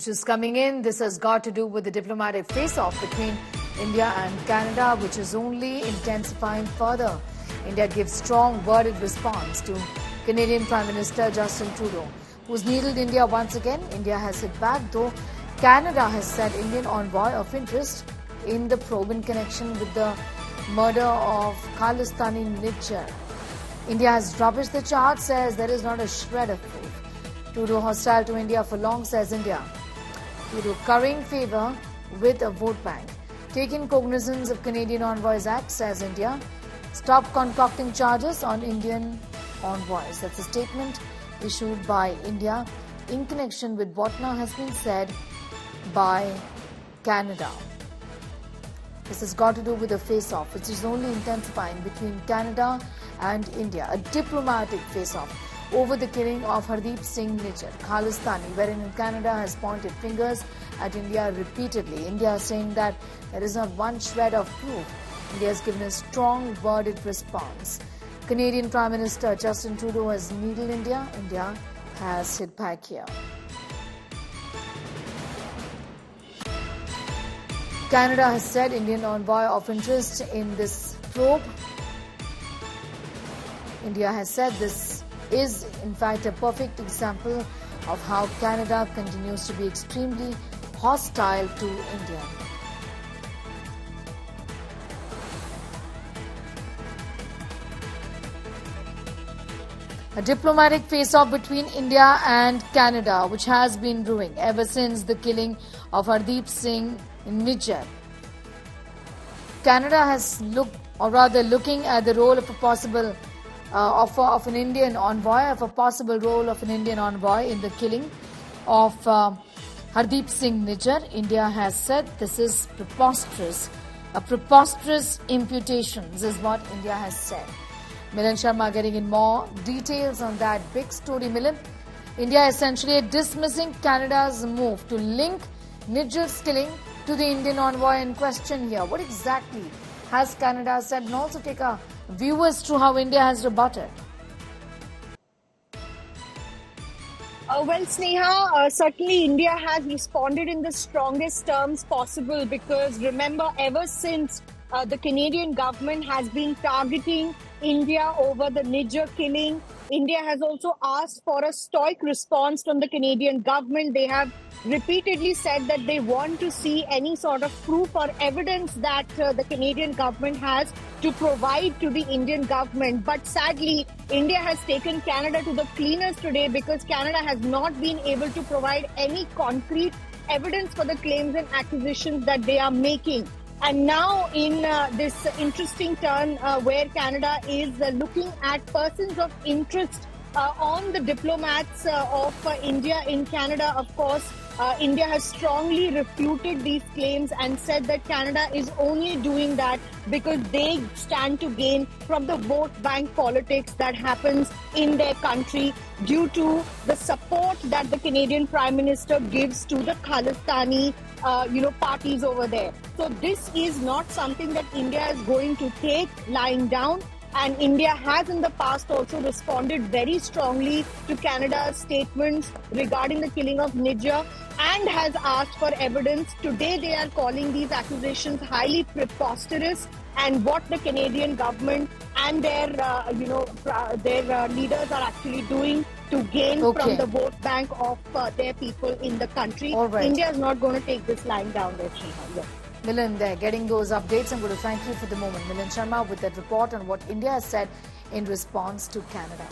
Just coming in, this has got to do with the diplomatic face-off between India and Canada, which is only intensifying further. India gives strong worded response to Canadian Prime Minister Justin Trudeau, who's needled India once again. India has hit back, though Canada has said Indian envoy of interest in the probe in connection with the murder of Khalistani Niger. India has rubbished the charge, says there is not a shred of proof. Trudeau hostile to India for long, says India. Trudeau currying favour with a vote bank. Taking cognizance of Canadian Envoys Act, says India. Stop concocting charges on Indian envoys. That's a statement issued by India in connection with what now has been said by Canada. This has got to do with a face-off, which is only intensifying between Canada and India. A diplomatic face-off over the killing of Hardeep Singh Niger, Khalistani, wherein Canada has pointed fingers at India repeatedly. India is saying that there is not one shred of proof. India has given a strong worded response. Canadian Prime Minister Justin Trudeau has needled India. India has hit back here. Canada has said Indian envoy of interest in this probe. India has said this is in fact a perfect example of how Canada continues to be extremely hostile to India. A diplomatic face-off between India and Canada, which has been brewing ever since the killing of Hardeep Singh in Niger. Canada has looking at the role of a possible of an Indian envoy, of a possible role of an Indian envoy in the killing of Hardeep Singh Niger. India has said this is preposterous. A preposterous imputations is what India has said. Milan Sharma getting in more details on that big story. Milan, India essentially dismissing Canada's move to link Niger's killing to the Indian envoy in question here. What exactly has Canada said? And also take our viewers through how India has rebutted. Well, Sneha, certainly India has responded in the strongest terms possible because remember, ever since the Canadian government has been targeting India over the Niger killing, India has also asked for a stoic response from the Canadian government. They have repeatedly said that they want to see any sort of proof or evidence that the Canadian government has to provide to the Indian government. But sadly, India has taken Canada to the cleaners today because Canada has not been able to provide any concrete evidence for the claims and accusations that they are making. And now in this interesting turn where Canada is looking at persons of interest on the diplomats of India in Canada, of course, India has strongly refuted these claims and said that Canada is only doing that because they stand to gain from the vote bank politics that happens in their country due to the support that the Canadian Prime Minister gives to the Khalistani parties over there. So this is not something that India is going to take lying down. And India has in the past also responded very strongly to Canada's statements regarding the killing of Niger and has asked for evidence. Today they are calling these accusations highly preposterous, and what the Canadian government and their leaders are actually doing to gain from the vote bank of their people in the country. Right. India is not going to take this lying down there, Sneha. Yes. Milan there getting those updates. I'm going to thank you for the moment. Milan Sharma with that report on what India has said in response to Canada.